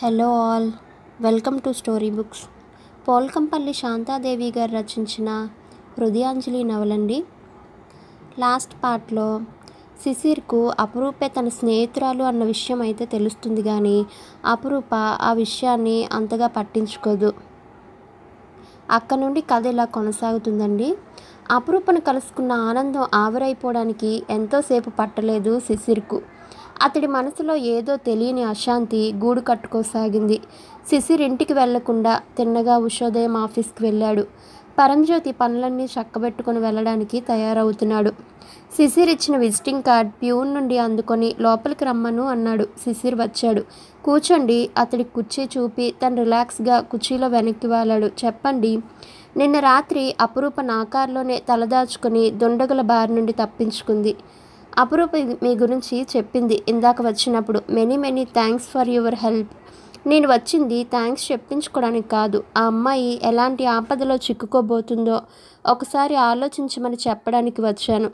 Hello all, welcome to story books. Polkampalli Shanta Devi గారు రచించిన హృదయాంజలి నవలండి. Last పార్ట్లో శిశిర్కు అపురూపే తన స్నేహితురాలు అన్న విషయం అయితే తెలుస్తుంది, కానీ అపురూప ఆ విషయాన్ని అంతగా పట్టించుకోదు. అక్కడ నుండి కథ ఇలా కొనసాగుతుందండి. అపురూపను కలుసుకున్న ఆనందం ఆవిరైపోవడానికి ఎంతోసేపు పట్టలేదు శిశిర్కు. అతడి మనసులో ఏదో తెలియని అశాంతి గూడు కట్టుకోసాగింది. శిశిర్ ఇంటికి వెళ్లకుండా తిన్నగా ఉషోదయం ఆఫీస్కి వెళ్ళాడు. పరంజ్యోతి పనులన్నీ చక్కబెట్టుకుని వెళ్ళడానికి తయారవుతున్నాడు. శిశిర్ ఇచ్చిన విజిటింగ్ కార్డ్ ప్యూన్ నుండి అందుకొని లోపలికి రమ్మను అన్నాడు. శిశిర్ వచ్చాడు. కూర్చోండి. అతడి కుర్చీ చూపి తను రిలాక్స్గా కుర్చీలో వెనక్కి వాలాడు. చెప్పండి. నిన్న రాత్రి అపురూప నా కారులోనే తలదాచుకుని దుండగుల బారి నుండి తప్పించుకుంది. అపురూప మీ గురించి చెప్పింది ఇందాక వచ్చినప్పుడు. Many thanks for your help. నేను వచ్చింది థ్యాంక్స్ చెప్పించుకోవడానికి కాదు. ఆ అమ్మాయి ఎలాంటి ఆపదలో చిక్కుకోబోతుందో ఒకసారి ఆలోచించమని చెప్పడానికి వచ్చాను.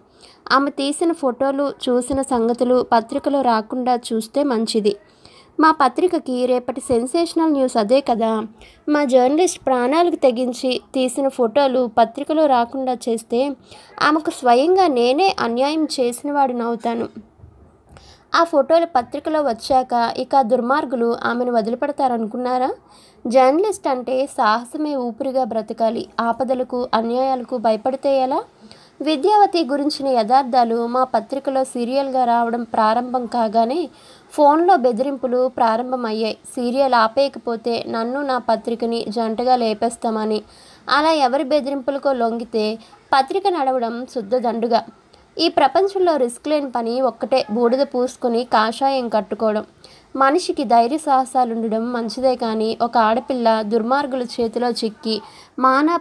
ఆమె తీసిన ఫోటోలు, చూసిన సంగతులు పత్రికలో రాకుండా చూస్తే మంచిది. మా పత్రికకి రేపటి సెన్సేషనల్ న్యూస్ అదే కదా. మా జర్నలిస్ట్ ప్రాణాలకు తెగించి తీసిన ఫోటోలు పత్రికలో రాకుండా చేస్తే ఆమెకు స్వయంగా నేనే అన్యాయం చేసిన వాడినవుతాను. ఆ ఫోటోలు పత్రికలో వచ్చాక ఇక దుర్మార్గులు ఆమెను వదిలిపెడతారనుకున్నారా? జర్నలిస్ట్ అంటే సాహసమే ఊపిరిగా బ్రతకాలి. ఆపదలకు, అన్యాయాలకు భయపడితే ఎలా? విద్యావతి గురించిన యథార్థాలు మా పత్రికలో సీరియల్గా రావడం ప్రారంభం కాగానే ఫోన్లో బెదిరింపులు ప్రారంభమయ్యాయి. సీరియల్ ఆపేయకపోతే నన్ను, నా పత్రికని జంటగా లేపేస్తామని. అలా ఎవరి బెదిరింపులకో లొంగితే పత్రిక నడవడం శుద్ధ. ఈ ప్రపంచంలో రిస్క్ లేని పని ఒక్కటే, బూడిద పూసుకొని కాషాయం కట్టుకోవడం. మనిషికి ధైర్య సాహసాలుండడం మంచిదే, కానీ ఒక ఆడపిల్ల దుర్మార్గుల చేతిలో చిక్కి మాన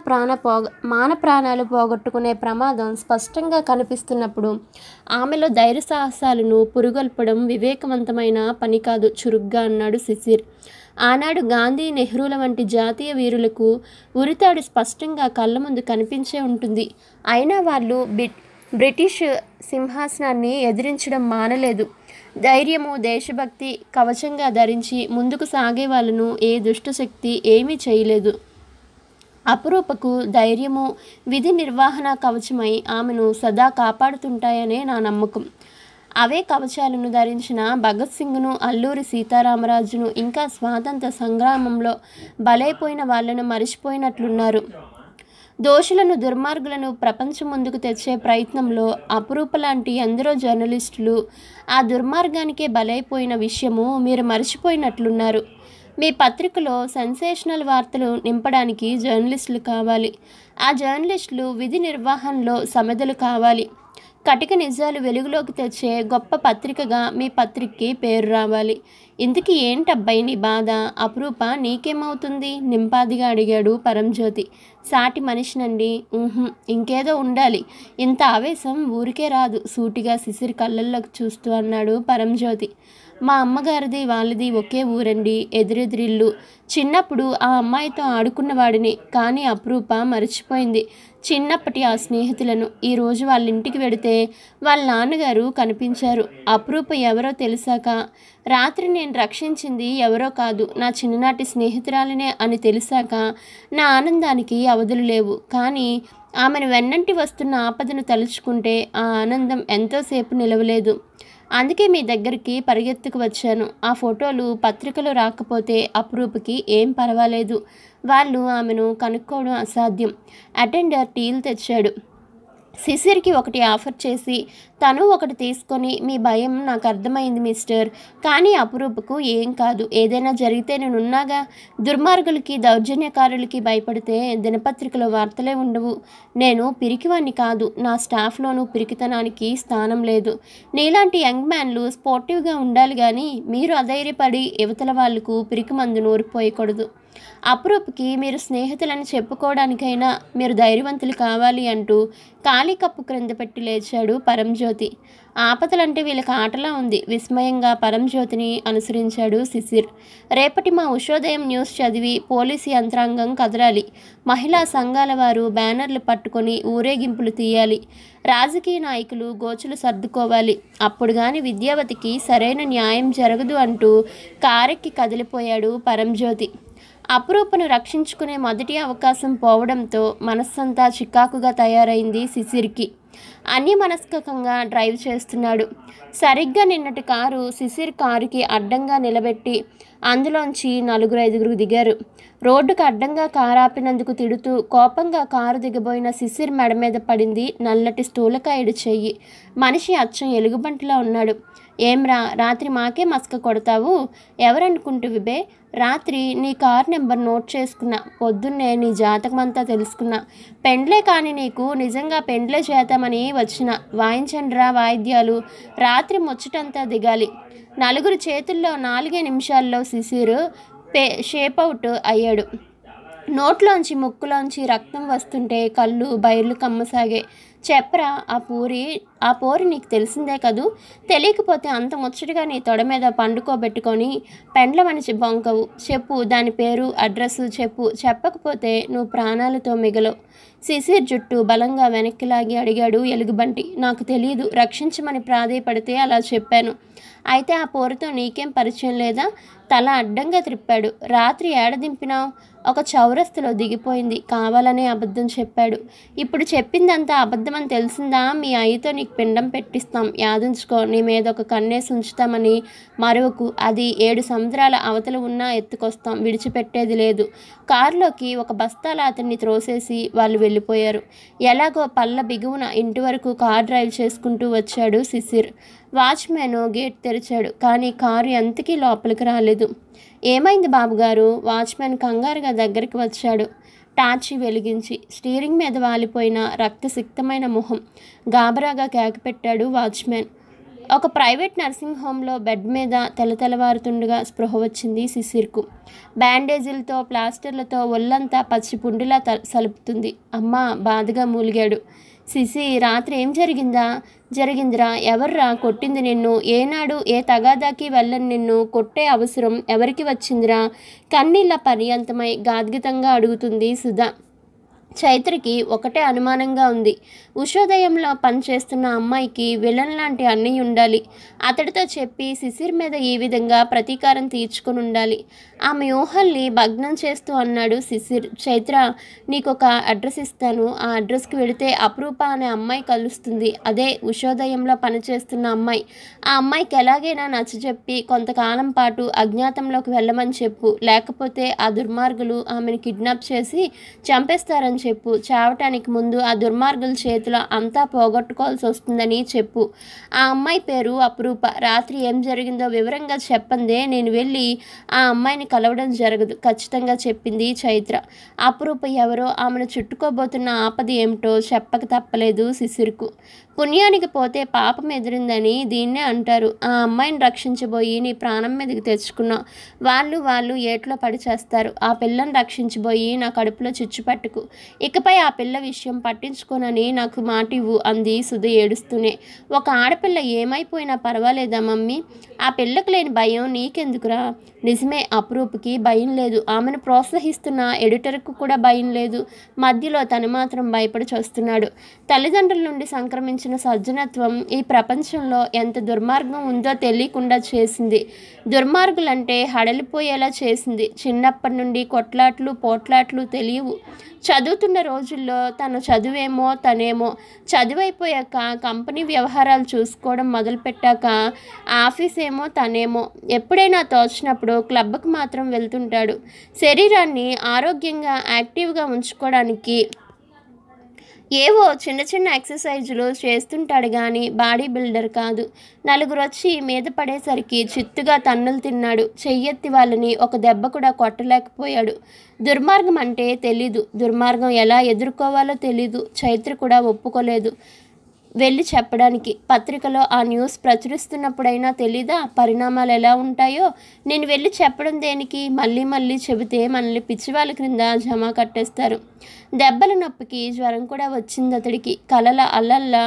ప్రాణాలు పోగొట్టుకునే ప్రమాదం స్పష్టంగా కనిపిస్తున్నప్పుడు ఆమెలో ధైర్య సాహసాలను పురుగొల్పడం వివేకవంతమైన పని కాదు, చురుగ్గా అన్నాడు శిశిర్. ఆనాడు గాంధీ, నెహ్రూల వంటి జాతీయ వీరులకు ఉరితాడు స్పష్టంగా కళ్ళ ముందు కనిపించే ఉంటుంది. అయినా వాళ్ళు బ్రిటిష్ సింహాసనాన్ని ఎదిరించడం మానలేదు. ధైర్యము, దేశభక్తి కవచంగా ధరించి ముందుకు సాగే వాళ్ళను ఏ దుష్టశక్తి ఏమీ చేయలేదు. అపురూపకు ధైర్యము, విధి నిర్వహణ కవచమై ఆమెను సదా కాపాడుతుంటాయనే నా నమ్మకం. అవే కవచాలను ధరించిన భగత్ సింగ్ను, అల్లూరి సీతారామరాజును, ఇంకా స్వాతంత్ర సంగ్రామంలో బలైపోయిన వాళ్లను మరిచిపోయినట్లున్నారు. దోషులను, దుర్మార్గులను ప్రపంచం ముందుకు తెచ్చే ప్రయత్నంలో అపురూప లాంటి ఎందరో జర్నలిస్టులు ఆ దుర్మార్గానికే బలైపోయిన విషయము మీరు మరిచిపోయినట్లున్నారు. మీ పత్రికలో సెన్సేషనల్ వార్తలు నింపడానికి జర్నలిస్టులు కావాలి. ఆ జర్నలిస్టులు విధి నిర్వహణలో సమిధలు కావాలి. కటిక నిజాలు వెలుగులోకి తెచ్చే గొప్ప పత్రికగా మీ పత్రికకి పేరు రావాలి. ఇంతకీ ఏంటబ్బాయి నీ బాధ? అపురూప నీకేమవుతుంది? నింపాదిగా అడిగాడు పరంజ్యోతి. సాటి మనిషినండి. ఇంకేదో ఉండాలి. ఇంత ఆవేశం ఊరికే రాదు, సూటిగా శిశిర్ కళ్ళల్లోకి చూస్తూ అన్నాడు పరంజ్యోతి. మా అమ్మగారిది వాళ్ళది ఒకే ఊరండి, ఎదురెదిరిల్లు. చిన్నప్పుడు ఆ అమ్మాయితో ఆడుకున్నవాడిని, కానీ అపురూప మర్చిపోయింది చిన్నప్పటి ఆ స్నేహితులను. ఈరోజు వాళ్ళ ఇంటికి వెడితే వాళ్ళ నాన్నగారు కనిపించారు. అపురూప ఎవరో తెలిసాక, రాత్రి నేను రక్షించింది ఎవరో కాదు, నా చిన్ననాటి స్నేహితురాలినే అని తెలిసాక నా ఆనందానికి అవధులు లేవు. కానీ ఆమెను వెన్నంటి వస్తున్న ఆపదను తలుచుకుంటే ఆ ఆనందం ఎంతోసేపు నిలవలేదు. అందుకే మీ దగ్గరికి పరిగెత్తుకు వచ్చాను. ఆ ఫోటోలు పత్రికలో రాకపోతే అపురూపకి ఏం పర్వాలేదు. వాళ్ళు ఆమెను కనుక్కోవడం అసాధ్యం. అటెండర్ టీలు తెచ్చాడు. శిశిర్కి ఒకటి ఆఫర్ చేసి తను ఒకటి తీసుకొని, మీ భయం నాకు అర్థమైంది మిస్టర్, కానీ అపురూపకు ఏం కాదు. ఏదైనా జరిగితే నేనున్నాగా. దుర్మార్గులకి, దౌర్జన్యకారులకి భయపడితే దినపత్రికలో వార్తలే ఉండవు. నేను పిరికివాణ్ణి కాదు. నా స్టాఫ్లోనూ పిరికితనానికి స్థానం లేదు. నీలాంటి యంగ్ మ్యాన్లు స్పోర్టివ్గా ఉండాలి, కానీ మీరు అధైర్యపడి యువతల వాళ్లకు పిరికి మందు నూరిపోయకూడదు. అప్రూప్కి మీరు స్నేహితులని చెప్పుకోవడానికైనా మీరు ధైర్యవంతులు కావాలి అంటూ ఖాళీ కప్పు క్రింద పెట్టి లేచాడు పరంజ్యోతి. ఆపదలంటే వీళ్ళకి ఆటలా ఉంది. విస్మయంగా పరంజ్యోతిని అనుసరించాడు శిశిర్. రేపటి మా ఉషోదయం న్యూస్ చదివి పోలీసు యంత్రాంగం కదలాలి. మహిళా సంఘాల వారు బ్యానర్లు పట్టుకొని ఊరేగింపులు తీయాలి. రాజకీయ నాయకులు గోచులు సర్దుకోవాలి. అప్పుడు గాని విద్యావతికి సరైన న్యాయం జరగదు అంటూ కారెక్కి కదిలిపోయాడు పరంజ్యోతి. అపురూపను రక్షించుకునే మొదటి అవకాశం పోవడంతో మనస్సంతా చికాకుగా తయారైంది శిశిర్కి. అన్యమనస్కంగా డ్రైవ్ చేస్తున్నాడు. సరిగ్గా నిన్నటి కారు శిశిర్ కారుకి అడ్డంగా నిలబెట్టి అందులోంచి 4-5 దిగారు. రోడ్డుకు అడ్డంగా కారు ఆపినందుకు తిడుతూ కోపంగా కారు దిగబోయిన శిశిర్ మెడ మీద పడింది నల్లటి స్థూలకాయుడు చెయ్యి. మనిషి అచ్చం ఎలుగుబంటిలా ఉన్నాడు. ఏమ్రా, రాత్రి మాకే మస్క కొడతావు? ఎవరనుకుంటువి బే? రాత్రి నీ కార్ నెంబర్ నోట్ చేసుకున్నా. పొద్దున్నే నీ జాతకమంతా తెలుసుకున్నా. పెండ్లే కాని నీకు నిజంగా పెండ్లే చేద్దామని వచ్చిన. వాయించండిరా వాయిద్యాలు. రాత్రి ముచ్చటంతా దిగాలి. 4 చేతుల్లో 4 నిమిషాల్లో శిశిర్ షేపౌట్ అయ్యాడు. నోట్లోంచి ముక్కులోంచి రక్తం వస్తుంటే కళ్ళు బైర్లు కమ్మసాగే. చెప్పరా, ఆ పోరి నీకు తెలిసిందే కదూ? తెలియకపోతే అంత ముచ్చటగా నీ తొడ మీద పండుకోబెట్టుకొని పెండ్ల మనిషి బొంకవు. చెప్పు, దాని పేరు అడ్రస్సు చెప్పు. చెప్పకపోతే నువ్వు ప్రాణాలతో మిగలవు. శిశిర్ జుట్టు బలంగా వెనక్కి లాగి అడిగాడు ఎలుగుబంటి. నాకు తెలీదు, రక్షించమని ప్రాధేయపడితే అలా చెప్పాను. అయితే ఆ పోరుతో నీకేం పరిచయం లేదా? తల అడ్డంగా త్రిప్పాడు. రాత్రి ఏడదింపినావు? ఒక చౌరస్తులో దిగిపోయింది. కావాలనే అబద్ధం చెప్పాడు. ఇప్పుడు చెప్పిందంతా అబద్ధమని తెలిసిందా? మీ అయ్యతో నీకు పిండం పెట్టిస్తాం. యాదించుకో. నీ మీద ఒక కన్నేసి ఉంచుతామని మరొకకు. అది 7 సముద్రాల అవతల ఉన్నా ఎత్తుకొస్తాం. విడిచిపెట్టేది లేదు. కారులోకి ఒక బస్తాల అతన్ని త్రోసేసి వాళ్ళు వెళ్ళిపోయారు. ఎలాగో పళ్ళ బిగువున ఇంటి వరకు కారు డ్రైవ్ చేసుకుంటూ వచ్చాడు శిశిర్. వాచ్మెన్ గేట్ తెరిచాడు. కానీ కారు ఎంతకీ లోపలికి రాలేదు. ఏమైంది బాబుగారు? వాచ్మెన్ కంగారుగా దగ్గరికి వచ్చాడు. టార్చి వెలిగించి స్టీరింగ్ మీద వాలిపోయిన రక్తసిక్తమైన మొహం. గాబరాగా కేకపెట్టాడు వాచ్మెన్. ఒక ప్రైవేట్ నర్సింగ్ హోంలో బెడ్ మీద తెల్లవారుతుండగా స్పృహ వచ్చింది శిశిర్కు. బ్యాండేజీలతో ప్లాస్టర్లతో ఒళ్ళంతా పచ్చి పుండులా సలుపుతుంది. అమ్మా, బాధగా మూలిగాడు. శిశి, రాత్రి ఏం జరిగిందిరా? ఎవర్రా కొట్టింది నిన్ను? ఏనాడు ఏ తగాదాకి వెళ్ళని నిన్ను కొట్టే అవసరం ఎవరికి వచ్చిందిరా? కన్నీళ్ళ పర్యంతమై గాద్గితంగా అడుగుతుంది సుధా. చైత్రకి ఒకటే అనుమానంగా ఉంది. ఉషోదయంలో పనిచేస్తున్న అమ్మాయికి విలన్ లాంటి అన్నయ్య ఉండాలి. అతడితో చెప్పి శిశిర్ మీద ఈ విధంగా ప్రతీకారం తీర్చుకుని ఉండాలి. ఆమె ఊహల్ని భగ్నం చేస్తూ అన్నాడు శిశిర్. చైత్ర, నీకొక అడ్రస్ ఇస్తాను. ఆ అడ్రస్కి వెళితే అపురూప అనే అమ్మాయి కలుస్తుంది. అదే ఉషోదయంలో పనిచేస్తున్న అమ్మాయి. ఆ అమ్మాయికి ఎలాగైనా నచ్చజెప్పి కొంతకాలం పాటు అజ్ఞాతంలోకి వెళ్ళమని చెప్పు. లేకపోతే ఆ దుర్మార్గులు ఆమెను కిడ్నాప్ చేసి చంపేస్తారని చెప్పు. చావటానికి ముందు ఆ దుర్మార్గుల చేతిలో అంతా పోగొట్టుకోవాల్సి వస్తుందని చెప్పు. ఆ అమ్మాయి పేరు అపురూప. రాత్రి ఏం జరిగిందో వివరంగా చెప్పందే నేను వెళ్ళి ఆ అమ్మాయిని కలవడం జరగదు, ఖచ్చితంగా చెప్పింది చైత్ర. అపురూప ఎవరో, ఆమెను చుట్టుకోబోతున్న ఆపద ఏమిటో చెప్పక తప్పలేదు శిశిర్కు. పుణ్యానికి పోతే పాపం ఎదిరిందని దీన్నే అంటారు. ఆ అమ్మాయిని రక్షించబోయి నీ ప్రాణం మీదకి తెచ్చుకున్నావు. వాళ్ళు ఏట్లో పడి చేస్తారు. ఆ పిల్లని రక్షించబోయి నా కడుపులో చిచ్చు పట్టుకు. ఇకపై ఆ పిల్ల విషయం పట్టించుకోనని నాకు మాట ఇవ్వు అంది సుధ ఏడుస్తూనే. ఒక ఆడపిల్ల ఏమైపోయినా పర్వాలేదా మమ్మీ? ఆ పిల్లకు లేని భయం నీకెందుకురా? నిజమే, అపురూపకి భయం లేదు. ఆమెను ప్రోత్సహిస్తున్న ఎడిటర్కు కూడా భయం లేదు. మధ్యలో తను మాత్రం భయపడి చూస్తున్నాడు. తల్లిదండ్రుల నుండి సంక్రమించిన సజ్జనత్వం ఈ ప్రపంచంలో ఎంత దుర్మార్గం ఉందో తెలియకుండా చేసింది. దుర్మార్గులంటే హడలిపోయేలా చేసింది. చిన్నప్పటి నుండి కొట్లాట్లు పోట్లాట్లు తెలియవు. చదువుతున్న రోజుల్లో తను చదువేమో తనేమో. చదువైపోయాక కంపెనీ వ్యవహారాలు చూసుకోవడం మొదలుపెట్టాక ఆఫీస్ ఏమో తనేమో. ఎప్పుడైనా తోచినప్పుడు క్లబ్కి మాత్రం వెళ్తుంటాడు. శరీరాన్ని ఆరోగ్యంగా యాక్టివ్గా ఉంచుకోవడానికి ఏవో చిన్న ఎక్సర్సైజులు చేస్తుంటాడు కానీ బాడీ బిల్డర్ కాదు. నలుగురు వచ్చి మీద పడేసరికి చిత్తుగా తన్నులు తిన్నాడు. చెయ్యెత్తి వాళ్ళని ఒక దెబ్బ కూడా కొట్టలేకపోయాడు. దుర్మార్గం అంటే తెలీదు. దుర్మార్గం ఎలా ఎదుర్కోవాలో తెలీదు. చైత్ర కూడా ఒప్పుకోలేదు. వెళ్ళి చెప్పడానికి. పత్రికలో ఆ న్యూస్ ప్రచురిస్తున్నప్పుడైనా తెలీదా పరిణామాలు ఎలా ఉంటాయో? నేను వెళ్ళి చెప్పడం దేనికి? మళ్ళీ మళ్ళీ చెబితే మనల్ని పిచ్చివాళ్ళ క్రింద జమా కట్టేస్తారు. దెబ్బల నొప్పికి జ్వరం కూడా వచ్చింది అతడికి. కలల అల్లల్లా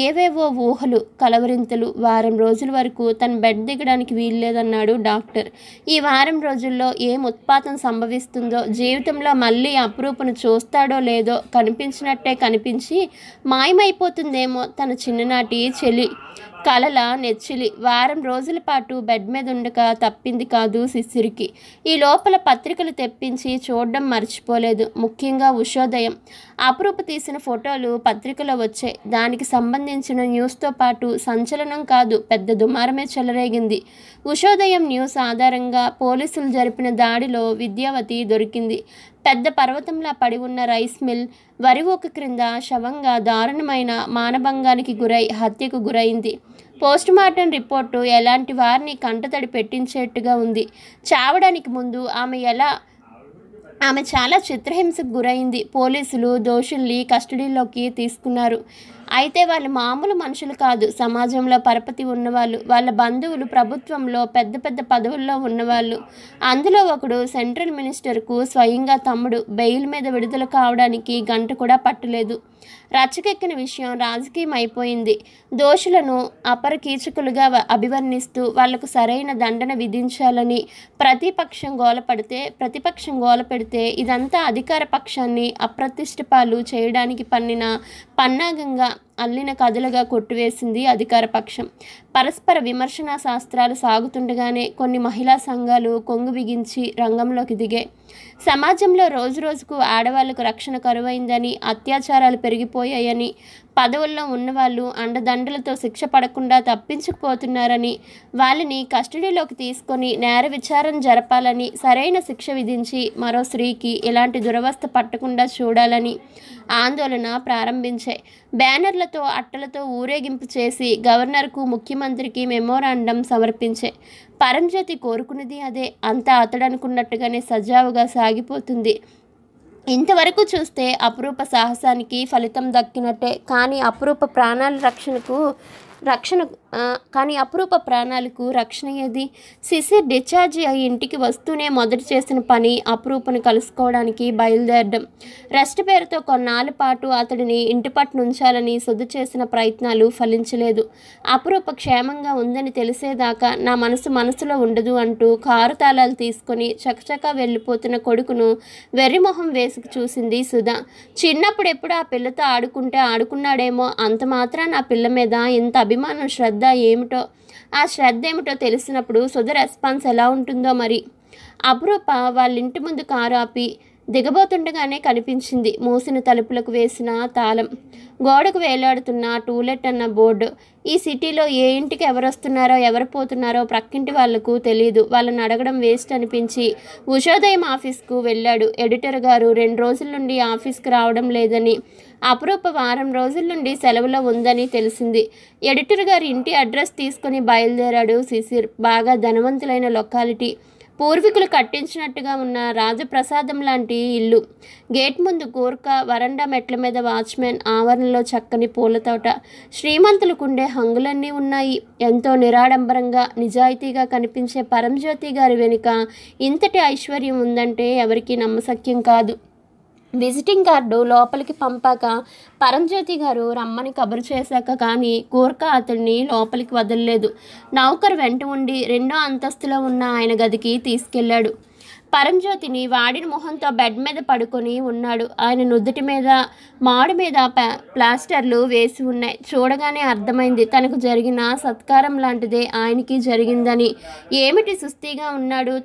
ఏవేవో ఊహలు, కలవరింతలు. వారం రోజుల వరకు తన బెడ్ దిగడానికి వీల్లేదన్నాడు డాక్టర్. ఈ వారం రోజుల్లో ఏం ఉత్పాతం సంభవిస్తుందో, జీవితంలో మళ్ళీ అపురూపను చూస్తాడో లేదో, కనిపించినట్టే కనిపించి మాయమైపోతుందేమో తన చిన్ననాటి చెలి. కలల నెచ్చిలి. వారం రోజుల పాటు బెడ్ మీద ఉండక తప్పింది కాదు శిశిరికి. ఈ లోపల పత్రికలు తెప్పించి చూడడం మర్చిపోలేదు. ముఖ్యంగా ఉషోదయం. అపురూప తీసిన ఫోటోలు పత్రికలో వచ్చాయి. దానికి సంబంధించిన న్యూస్తో పాటు సంచలనం కాదు, పెద్ద దుమారమే చెలరేగింది. ఉషోదయం న్యూస్ ఆధారంగా పోలీసులు జరిపిన దాడిలో విద్యావతి దొరికింది. పెద్ద పర్వతంలా పడి ఉన్న రైస్ మిల్ వరి ఊక క్రింద శవంగా దారుణమైన మానభంగానికి గురై హత్యకు గురైంది. పోస్టుమార్టం రిపోర్టు ఎలాంటి వారిని కంటతడి పెట్టించేట్టుగా ఉంది. చావడానికి ముందు ఆమె చాలా చిత్రహింసకు గురైంది. పోలీసులు దోషుల్ని కస్టడీలోకి తీసుకున్నారు. అయితే వాళ్ళు మామూలు మనుషులు కాదు, సమాజంలో పరపతి ఉన్నవాళ్ళు. వాళ్ళ బంధువులు ప్రభుత్వంలో పెద్ద పెద్ద పదవుల్లో ఉన్నవాళ్ళు. అందులో ఒకడు సెంట్రల్ మినిస్టర్కు స్వయంగా తమ్ముడు. బెయిల్ మీద విడుదల కావడానికి గంట కూడా పట్టలేదు. రచ్చకెక్కిన విషయం రాజకీయం అయిపోయింది. దోషులను అపరకీచకులుగా అభివర్ణిస్తూ వాళ్లకు సరైన దండన విధించాలని ప్రతిపక్షం గోలపెడితే ఇదంతా అధికార పక్షాన్ని అప్రతిష్టపాలు చేయడానికి పన్నిన పన్నాగంగా అల్లిన కథలుగా కొట్టివేసింది అధికార పక్షం. పరస్పర విమర్శనా శాస్త్రాలు సాగుతుండగానే కొన్ని మహిళా సంఘాలు కొంగు బిగించి రంగంలోకి దిగాయి. సమాజంలో రోజురోజుకు ఆడవాళ్లకు రక్షణ కరువైందని, అత్యాచారాలు పెరిగిపోయాయని, పదవుల్లో ఉన్నవాళ్ళు అండదండలతో శిక్ష పడకుండా తప్పించుకుపోతున్నారని, వాళ్ళని కస్టడీలోకి తీసుకొని నేర విచారణ జరపాలని, సరైన శిక్ష విధించి మరో స్త్రీకి ఇలాంటి దురవస్థ పట్టకుండా చూడాలని ఆందోళన ప్రారంభించాయి. బ్యానర్లతో అట్టలతో ఊరేగింపు చేసి గవర్నర్కు, ముఖ్యమంత్రికి మెమోరాండం సమర్పించాయి. పరంజ్యోతి కోరుకున్నది అదే. అంతా అతడనుకున్నట్టుగానే సజావుగా సాగిపోతుంది. ఇంతవరకు చూస్తే అపురూప సాహసానికి ఫలితం దక్కినట్టే. కానీ అపురూప ప్రాణాలకు రక్షణ ఏది? శిశిర్ డిశ్చార్జ్ అయ్యి ఇంటికి వస్తూనే మొదట చేసిన పని అపురూపను కలుసుకోవడానికి బయలుదేరడం. రెస్ట్ పేరుతో కొన్నాళ్ళ పాటు అతడిని ఇంటి పట్టునుంచాలని శుద్ధి చేసిన ప్రయత్నాలు ఫలించలేదు. అపురూప క్షేమంగా ఉందని తెలిసేదాకా నా మనసులో ఉండదు అంటూ కారు తాళాలు తీసుకొని చకచకా వెళ్ళిపోతున్న కొడుకును వెర్రిమొహం వేసుకు చూసింది సుధ. చిన్నప్పుడు ఎప్పుడు ఆ పిల్లతో ఆడుకున్నాడేమో, అంత మాత్రాన ఆ పిల్ల మీద ఇంత అభిమానం, శ్రద్ధ ఏమిటో. ఆ శ్రద్ధ ఏమిటో తెలిసినప్పుడు సుధ రెస్పాన్స్ ఎలా ఉంటుందో మరి. అపురూప వాళ్ళింటి ముందు కారు ఆపి దిగబోతుండగానే కనిపించింది మూసిన తలుపులకు వేసిన తాళం, గోడకు వేలాడుతున్న టూలెట్ అన్న బోర్డు. ఈ సిటీలో ఏ ఇంటికి ఎవరొస్తున్నారో ఎవరు పోతున్నారో ప్రక్కింటి వాళ్లకు తెలియదు. వాళ్ళని అడగడం వేస్ట్ అనిపించి ఉషోదయం ఆఫీస్కు వెళ్ళాడు. ఎడిటర్ గారు 2 రోజుల నుండి ఆఫీస్కి రావడం లేదని, అపురూప వారం రోజుల నుండి సెలవులో ఉందని తెలిసింది. ఎడిటర్ గారి ఇంటి అడ్రస్ తీసుకుని బయలుదేరాడు శిశిర్. బాగా ధనవంతులైన లొకాలిటీ, పూర్వీకులు కట్టించినట్టుగా ఉన్న రాజప్రసాదం లాంటి ఇల్లు. గేట్ ముందు గోర్ఖా, వరండా మెట్ల మీద వాచ్మెన్, ఆవరణలో చక్కని పూలతోట. శ్రీమంతులకుండే హంగులన్నీ ఉన్నాయి. ఎంతో నిరాడంబరంగా, నిజాయితీగా కనిపించే పరంజ్యోతి గారి వెనుక ఇంతటి ఐశ్వర్యం ఉందంటే ఎవరికీ నమ్మశక్యం కాదు. విజిటింగ్ కార్డు లోపలికి పంపాక పరంజ్యోతి గారు రమ్మని కబురు చేశాక కానీ గోర్ఖా అతడిని లోపలికి వదలలేదు. నౌకరు వెంట ఉండి 2వ అంతస్తులో ఉన్న ఆయన గదికి తీసుకెళ్లాడు. పరంజ్యోతిని వాడిన మొహంతో బెడ్ మీద పడుకొని ఉన్నాడు. ఆయన నుదుటి మీద, మాడు మీద ప్లాస్టర్లు వేసి ఉన్నాయి. చూడగానే అర్థమైంది తనకు జరిగిన సత్కారం లాంటిదే ఆయనకి జరిగిందని. ఏమిటి సుస్థిగా ఉన్నారు,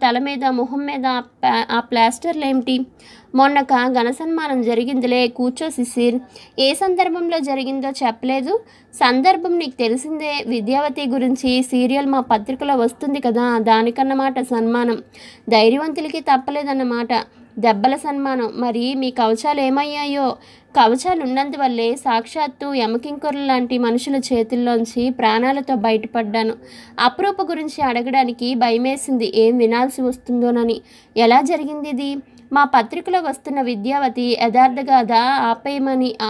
తల మీద మొహం మీద ఆ ప్లాస్టర్లేమిటి? మొన్నక ఘన సన్మానం జరిగిందిలే, కూర్చో శిశిర్. ఏ సందర్భంలో జరిగిందో చెప్పలేదు? సందర్భం నీకు తెలిసిందే, విద్యావతి గురించి సీరియల్ మా పత్రికలో వస్తుంది కదా, దానికన్నమాట సన్మానం. ధైర్యవంతులకి తప్పలేదన్నమాట. దెబ్బల సన్మానం. మరి మీ కవచాలు ఏమయ్యాయో? కవచాలు ఉన్నందువల్లే సాక్షాత్తు యమకింకరుల లాంటి మనుషుల చేతుల్లోంచి ప్రాణాలతో బయటపడ్డాను. అపురూప గురించి అడగడానికి భయమేసింది, ఏం వినాల్సి వస్తుందోనని. ఎలా జరిగింది ఇది? మా పత్రికలో వస్తున్న విద్యావతి యథార్థగాథ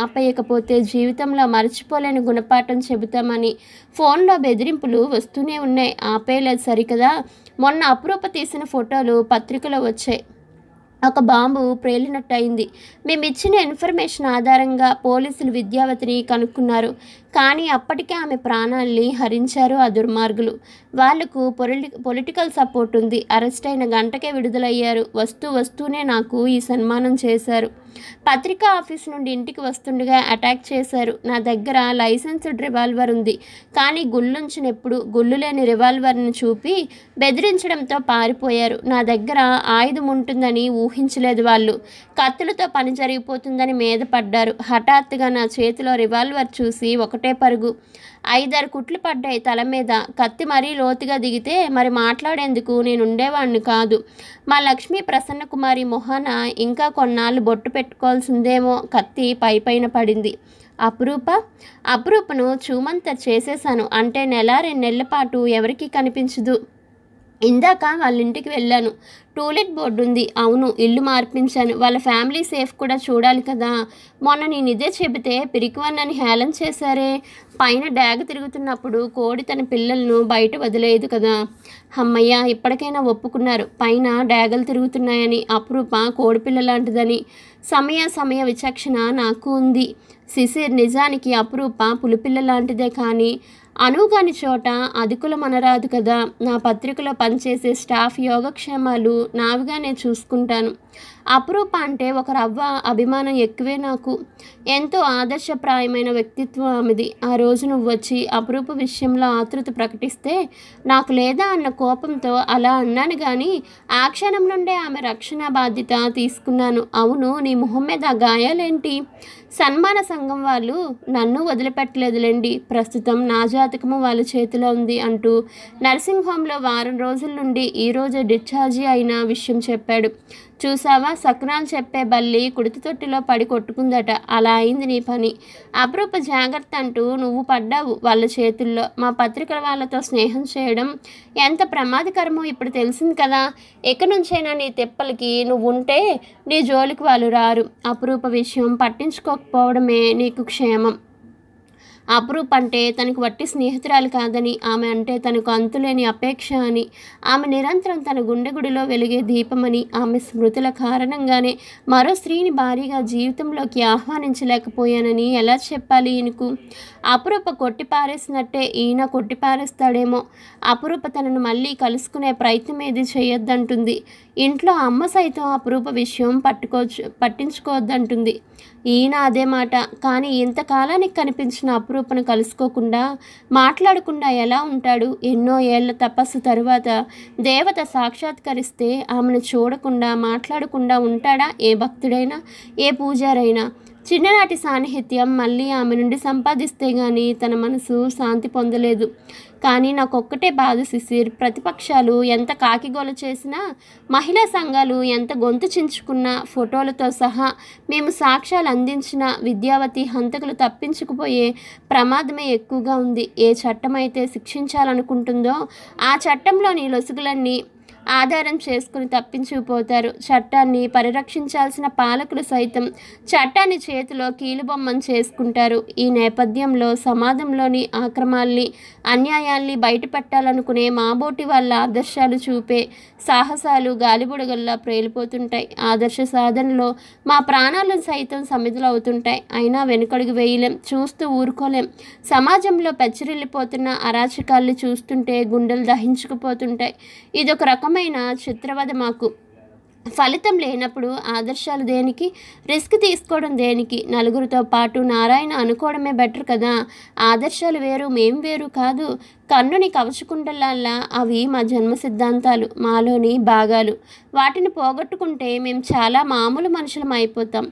ఆపేయకపోతే జీవితంలో మర్చిపోలేని గుణపాఠం చెబుతామని ఫోన్లో బెదిరింపులు వస్తూనే ఉన్నాయి. ఆపేయలేదు సరికదా. మొన్న అపురూప తీసిన ఫోటోలు పత్రికలో వచ్చాయి. ఒక బాంబు పేలినట్టయింది. మేమిచ్చిన ఇన్ఫర్మేషన్ ఆధారంగా పోలీసులు విద్యావతిని కనుక్కున్నారు. కానీ అప్పటికే ఆమె ప్రాణాల్ని హరించారు ఆ దుర్మార్గులు. వాళ్లకు పొలిటికల్ సపోర్ట్ ఉంది. అరెస్ట్ అయిన గంటకే విడుదలయ్యారు. వస్తూనే నాకు ఈ సన్మానం చేశారు. పత్రికా ఆఫీస్ నుండి ఇంటికి వస్తుండగా అటాక్ చేశారు. నా దగ్గర లైసెన్స్డ్ రివాల్వర్ ఉంది. కానీ గుళ్ళుంచినప్పుడు గుళ్ళు లేని రివాల్వర్ని చూపి బెదిరించడంతో పారిపోయారు. నా దగ్గర ఆయుధం ఉంటుందని ఊహించలేదు వాళ్ళు. కత్తులతో పని జరిగిపోతుందని మీద పడ్డారు. హఠాత్తుగా నా చేతిలో రివాల్వర్ చూసి ఒకటే పరుగు. 5-6 కుట్లు పడ్డాయి తల మీద. కత్తి మరీ లోతుగా దిగితే మరి మాట్లాడేందుకు నేనుండేవాణ్ణి కాదు. మా లక్ష్మీ ప్రసన్నకుమారి మొహాన ఇంకా కొన్నాళ్ళు బొట్టు పెట్టుకోవాల్సిందేమో. కత్తి పైన పడింది. అపురూపను చూమంత చేసేశాను. అంటే 1-2 నెలల పాటు ఎవరికీ కనిపించదు. ఇందాక వాళ్ళ ఇంటికి వెళ్ళాను. టూలెట్ బోర్డు ఉంది. అవును, ఇల్లు మార్పించాను. వాళ్ళ ఫ్యామిలీ సేఫ్ కూడా చూడాలి కదా. మొన్న నేను ఇదే చెబితే పిరికివన్నని హేళన చేశారే. పైన డాగ తిరుగుతున్నప్పుడు కోడి తన పిల్లలను బయట వదిలేదు కదా. అమ్మయ్య, ఇప్పటికైనా ఒప్పుకున్నారు పైన డాగలు తిరుగుతున్నాయని. అపురూప కోడిపిల్ల లాంటిదని. సమయ విచక్షణ నాకు ఉంది. శిశిర్ నిజానికి అపురూప పులిపిల్ల లాంటిదే. కానీ అనువుగాని చోట అధికులం అనరాదు కదా. నా పత్రికలో పనిచేసే స్టాఫ్ యోగక్షేమాలు నావిగానే చూసుకుంటాను. అపురూప అంటే ఒక రవ్వ అభిమానం ఎక్కువే నాకు. ఎంతో ఆదర్శప్రాయమైన వ్యక్తిత్వం ఆమెది. ఆ రోజు నువ్వు వచ్చి అపురూప విషయంలో ఆతృత ప్రకటిస్తే నాకు లేదా అన్న కోపంతో అలా అన్నాను. కానీ ఆ క్షణం నుండే ఆమె రక్షణ బాధ్యత తీసుకున్నాను. అవును, నీ మొహం మీద ఆ గాయాలేంటి? సన్మాన సంఘం వాళ్ళు నన్ను వదిలిపెట్టలేదులేండి. ప్రస్తుతం నా జాతకము వాళ్ళ చేతిలో ఉంది అంటూ నర్సింగ్ హోమ్లో వారం రోజుల నుండి ఈరోజే డిశ్చార్జి అయిన విషయం చెప్పాడు. చూసావా, సక్రాలు చెప్పే బల్లి కుడితి తొట్టిలో పడి కొట్టుకుందట. అలా అయింది నీ పని. అపురూప జాగ్రత్త అంటూ నువ్వు పడ్డావు వాళ్ళ చేతుల్లో. మా పత్రికల వాళ్ళతో స్నేహం చేయడం ఎంత ప్రమాదకరమో ఇప్పుడు తెలిసింది కదా. ఎక్కడి నుంచైనా నీ తెప్పలకి నువ్వుంటే నీ జోలికి వాళ్ళు రారు. అపురూప విషయం పట్టించుకోకపోవడమే నీకు క్షేమం. అపురూప్ అంటే తనకు వట్టి స్నేహితురాలు కాదని, ఆమె అంటే తనకు అంతులేని అపేక్ష అని, ఆమె నిరంతరం తన గుండెగుడిలో వెలిగే దీపమని, ఆమె స్మృతుల కారణంగానే మరో స్త్రీని భారీగా జీవితంలోకి ఆహ్వానించలేకపోయానని ఎలా చెప్పాలి ఈయనకు? అపురూప కొట్టిపారేసినట్టే ఈయన కొట్టిపారేస్తాడేమో. అపురూప తనను మళ్ళీ కలుసుకునే ప్రయత్నం ఏది చేయొద్దంటుంది. ఇంట్లో అమ్మ సైతం అపురూప విషయం పట్టించుకోవద్దంటుంది. ఈయన అదే మాట. కానీ ఇంతకాలానికి కనిపించిన అపురూపను కలుసుకోకుండా మాట్లాడకుండా ఎలా ఉంటాడు? ఎన్నో ఏళ్ల తపస్సు తరువాత దేవత సాక్షాత్కరిస్తే ఆమెను చూడకుండా మాట్లాడకుండా ఉంటాడా ఏ భక్తుడైనా, ఏ పూజారైనా? చిన్ననాటి సాన్నిహిత్యం మళ్ళీ ఆమె నుండి సంపాదిస్తే గానీ తన మనసు శాంతి పొందలేదు. కానీ నాకొక్కటే బాధ శిశిర్. ప్రతిపక్షాలు ఎంత కాకిగోల చేసినా, మహిళా సంఘాలు ఎంత గొంతు చించుకున్నా, ఫోటోలతో సహా మేము సాక్ష్యాలు అందించిన విద్యావతి హంతకులు తప్పించుకుపోయే ప్రమాదమే ఎక్కువగా ఉంది. ఏ చట్టమైతే శిక్షించాలనుకుంటుందో ఆ చట్టంలోని లొసుగులన్నీ ఆధారం చేసుకుని తప్పించుకుపోతారు. చట్టాన్ని పరిరక్షించాల్సిన పాలకులు సైతం చట్టాన్ని చేతిలో కీలుబొమ్మను చేసుకుంటారు. ఈ నేపథ్యంలో సమాజంలోని ఆక్రమాల్ని, అన్యాయాల్ని బయటపెట్టాలనుకునే మాబోటి వాళ్ళ ఆదర్శాలు చూపే సాహసాలు గాలిబుడగల్లా ప్రేలిపోతుంటాయి. ఆదర్శ సాధనలో మా ప్రాణాలను సైతం సమిధులవుతుంటాయి. అయినా వెనుకడుగు వేయలేం, చూస్తూ ఊరుకోలేం. సమాజంలో పెచ్చరిల్లిపోతున్న అరాచకాల్ని చూస్తుంటే గుండెలు దహించుకుపోతుంటాయి. ఇదొక రకమైన చిత్రవద మాకు. ఫలితం లేనప్పుడు ఆదర్శాలు దేనికి? రిస్క్ తీసుకోవడం దేనికి? నలుగురితో పాటు నారాయణ అనుకోవడమే బెటర్ కదా. ఆదర్శాలు వేరు, మేం వేరు కాదు. కన్నుని కవచుకుండలాల్లా అవి మా జన్మ సిద్ధాంతాలు, మాలోని భాగాలు. వాటిని పోగొట్టుకుంటే మేము చాలా మామూలు మనుషులం అయిపోతాం.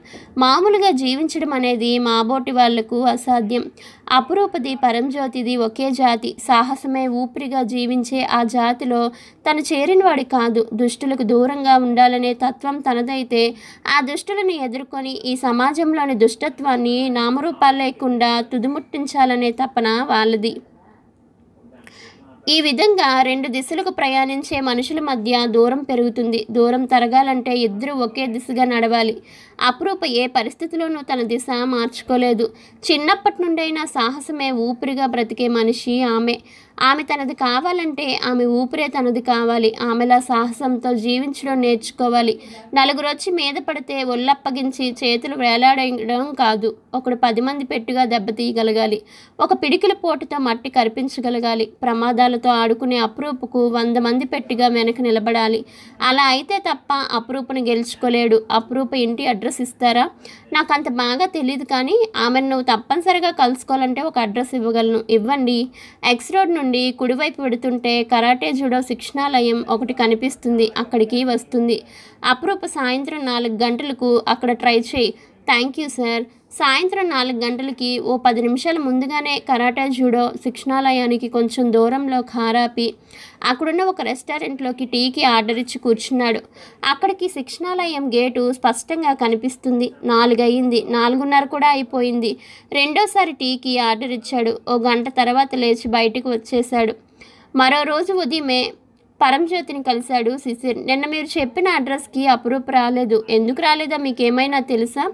మామూలుగా జీవించడం అనేది మాబోటి వాళ్లకు అసాధ్యం. అపురూపది, పరంజ్యోతిది ఒకే జాతి. సాహసమే ఊపిరిగా జీవించే ఆ జాతిలో తను చేరినవాడి కాదు. దుష్టులకు దూరంగా ఉండాలనే తత్వం తనదైతే ఆ దుష్టులను ఎదుర్కొని ఈ సమాజంలోని దుష్టత్వాన్ని నామరూపాలు లేకుండా తుదిముట్టించాలనే తపన వాళ్ళది. ఈ విధంగా రెండు దిశలకు ప్రయాణించే మనుషుల మధ్య దూరం పెరుగుతుంది. దూరం తరగాలంటే ఇద్దరు ఒకే దిశగా నడవాలి. అపురూప ఏ పరిస్థితిలోనూ తన దిశ మార్చుకోలేదు. చిన్నప్పటి నుండైనా సాహసమే ఊపిరిగా బ్రతికే మనిషి ఆమె. ఆమె తనది కావాలంటే ఆమె ఊపిరే తనది కావాలి. ఆమెలా సాహసంతో జీవించడం నేర్చుకోవాలి. నలుగురు వచ్చి మీద పడితే ఒళ్ళప్పగించి చేతులు వేలాడడం కాదు. ఒకడు 10 మంది పెట్టుగా దెబ్బతీయగలగాలి. ఒక పిడికిల పోటుతో మట్టి కరిపించగలగాలి. ప్రమాదాలతో ఆడుకునే అపురూపకు 100 మంది పెట్టిగా వెనక నిలబడాలి. అలా అయితే తప్ప అపురూపను గెలుచుకోలేడు. అపురూప ఇంటి అడ్రస్ ఇస్తారా? నాకు అంత బాగా తెలియదు, కానీ ఆమెను నువ్వు తప్పనిసరిగా కలుసుకోవాలంటే ఒక అడ్రస్ ఇవ్వగలను. ఇవ్వండి. ఎక్స్ రోడ్ నుండి కుడివైపు పెడుతుంటే కరాటే జూడో శిక్షణాలయం ఒకటి కనిపిస్తుంది. అక్కడికి వస్తుంది. అపురూప సాయంత్రం 4 గంటలకు అక్కడ ట్రై చేయి. Thank you sir. సాయంత్రం 4 గంటలకి ఓ 10 నిమిషాల ముందుగానే కరాటే జూడో శిక్షణాలయానికి కొంచెం దూరంలో కారాపి అక్కడున్న ఒక రెస్టారెంట్లోకి టీకి ఆర్డర్ ఇచ్చి కూర్చున్నాడు. అక్కడికి శిక్షణాలయం గేటు స్పష్టంగా కనిపిస్తుంది. 4 అయింది. 4:30 కూడా అయిపోయింది. రెండోసారి టీకి ఆర్డర్ ఇచ్చాడు. ఓ గంట తర్వాత లేచి బయటకు వచ్చేశాడు. మరో రోజు ఉదయమే పరంజ్యోతిని కలిశాడు శిశిర్. నిన్న మీరు చెప్పిన అడ్రస్కి అపురూప రాలేదు. ఎందుకు రాలేదో మీకేమైనా తెలుసా?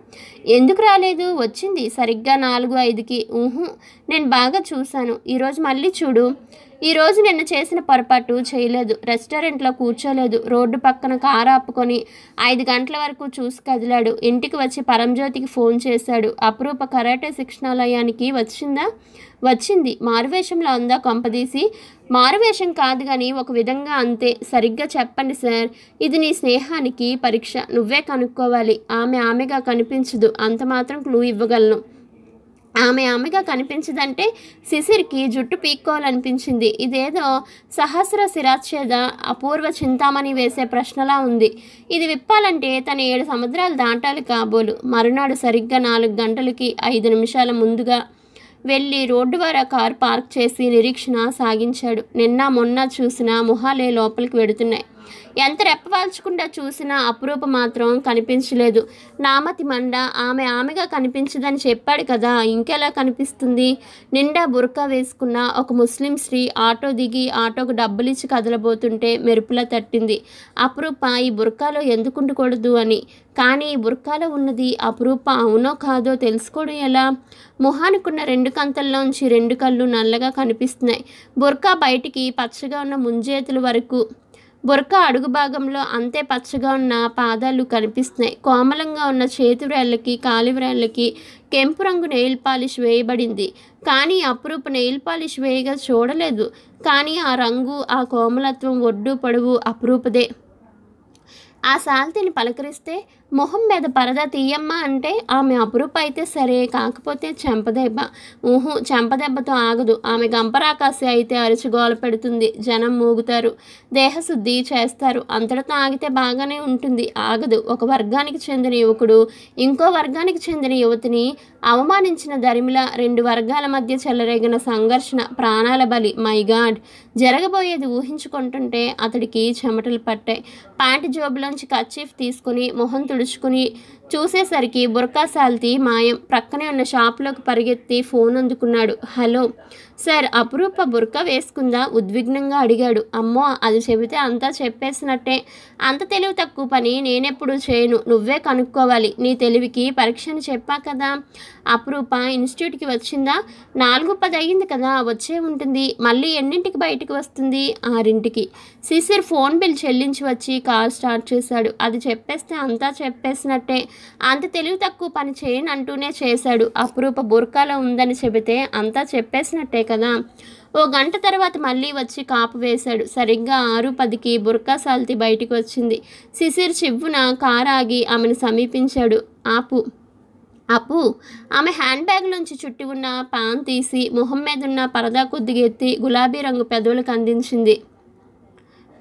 ఎందుకు రాలేదు? వచ్చింది సరిగ్గా 4:05కి. నేను బాగా చూశాను. ఈరోజు మళ్ళీ చూడు. ఈరోజు నిన్న చేసిన పొరపాటు చేయలేదు. రెస్టారెంట్లో కూర్చోలేదు. రోడ్డు పక్కన కారు ఆపుకొని 5 గంటల వరకు చూసి కదిలాడు. ఇంటికి వచ్చి పరంజ్యోతికి ఫోన్ చేశాడు. అపురూప కరాటే శిక్షణాలయానికి వచ్చిందా? వచ్చింది. మారువేషంలో అందా కొంపదీసి? మారువేషం కాదు కానీ ఒక విధంగా అంతే. సరిగ్గా చెప్పండి సార్. ఇది నీ స్నేహానికి పరీక్ష. నువ్వే కనుక్కోవాలి. ఆమెగా కనిపించదు. అంత మాత్రం క్లూ ఇవ్వగలను. ఆమెగా కనిపించదంటే శిశిర్కి జుట్టు పీక్కోవాలనిపించింది. ఇదేదో సహస్ర శిరాచ్ఛేద అపూర్వ చింతామణి వేసే ప్రశ్నలా ఉంది. ఇది విప్పాలంటే తను 7 సముద్రాలు దాటాలి కాబోలు. మరునాడు సరిగ్గా 4 గంటలకి 5 నిమిషాల ముందుగా వెళ్ళి రోడ్డు వారా కారు పార్క్ చేసి నిరీక్షణ సాగించాడు. నిన్న మొన్న చూసిన మొహాలే లోపలికి వెడుతున్నాయి. ఎంత రెప్పవాల్చకుండా చూసినా అపురూప మాత్రం కనిపించలేదు. నామతి మండ. ఆమెగా కనిపించదని చెప్పాడు కదా, ఇంకెలా కనిపిస్తుంది? నిండా బుర్కా వేసుకున్న ఒక ముస్లిం స్త్రీ ఆటో దిగి ఆటోకు డబ్బులిచ్చి కదలబోతుంటే మెరుపులా తట్టింది అపురూప ఈ బుర్కాలో ఎందుకుండకూడదు అని. కానీ ఈ బుర్కాలో ఉన్నది అపురూప అవునో కాదో తెలుసుకోవడం ఎలా? మొహానికున్న 2 కంతల్లోంచి 2 కళ్ళు నల్లగా కనిపిస్తున్నాయి. బుర్కా బయటికి పచ్చగా ఉన్న ముంజేతుల వరకు. బుర్కా అడుగు భాగంలో అంతే పచ్చగా ఉన్న పాదాలు కనిపిస్తున్నాయి. కోమలంగా ఉన్న చేతి వ్రేళ్ళకి కాలి వ్రేళ్ళకి కెంపు రంగు నెయిల్ పాలిష్ వేయబడింది. కానీ అపురూప నెయిల్ పాలిష్ వేయగా చూడలేదు. కానీ ఆ రంగు, ఆ కోమలత్వం, ఒడ్డు పొడవు అపురూపదే. ఆ సాల్తీని పలకరిస్తే మొహం మీద పరదా తీయమ్మా అంటే ఆమె అపురూప అయితే సరే, కాకపోతే చెంపదెబ్బ. చెంపదెబ్బతో ఆగదు. ఆమె గంపరాకాసి అయితే అరిచిగోల పెడుతుంది. జనం మూగుతారు, దేహశుద్ధి చేస్తారు. అంతటితో ఆగితే బాగానే ఉంటుంది. ఆగదు. ఒక వర్గానికి చెందిన యువకుడు ఇంకో వర్గానికి చెందిన యువతిని అవమానించిన దరిమిలా 2 వర్గాల మధ్య చెలరేగిన సంఘర్షణ, ప్రాణాల బలి. My God! జరగబోయేది ఊహించుకుంటుంటే అతడికి చెమటలు పట్టాయి. ప్యాంటు జోబులోంచి కర్చీఫ్ తీసుకుని మొహం తుడుచుకుని చూసేసరికి బుర్కా సాల్తీ మాయం. ప్రక్కనే ఉన్న షాప్లోకి పరిగెత్తి ఫోన్ అందుకున్నాడు. హలో సార్, అపురూప బుర్కా వేసుకుందా? ఉద్విగ్నంగా అడిగాడు. అమ్మో, అది చెబితే అంతా చెప్పేసినట్టే. అంత తెలివి తక్కువ పని నేనెప్పుడు చేయను. నువ్వే కనుక్కోవాలి. నీ తెలివికి పరీక్షని చెప్పా కదా. అపురూప ఇన్స్టిట్యూట్కి వచ్చిందా? 4:10 అయ్యింది కదా, వచ్చే ఉంటుంది. మళ్ళీ ఎన్నింటికి బయటికి వస్తుంది? 6ంటికి. శిశిర్ ఫోన్ బిల్ చెల్లించి వచ్చి కాల్ స్టార్ట్ చేశాడు. అది చెప్పేస్తే అంతా చెప్పేసినట్టే. అంత తెలివి తక్కువ పని చేయను అంటూనే చేశాడు. అపురూప బుర్కాలో ఉందని చెబితే అంతా చెప్పేసినట్టే కదా. ఓ గంట తర్వాత మళ్ళీ వచ్చి కాపు వేశాడు. సరిగ్గా 6:10కి బుర్కా సాల్తీ బయటికి వచ్చింది. శిశిర్ చివ్వున కారు ఆగి ఆమెను సమీపించాడు. అప్పు. ఆమె హ్యాండ్ బ్యాగ్లోంచి చుట్టి ఉన్న పాన్ తీసి మొహం మీదున్న పరదా కొద్దిగా ఎత్తి గులాబీ రంగు పెదవులకు అందించింది.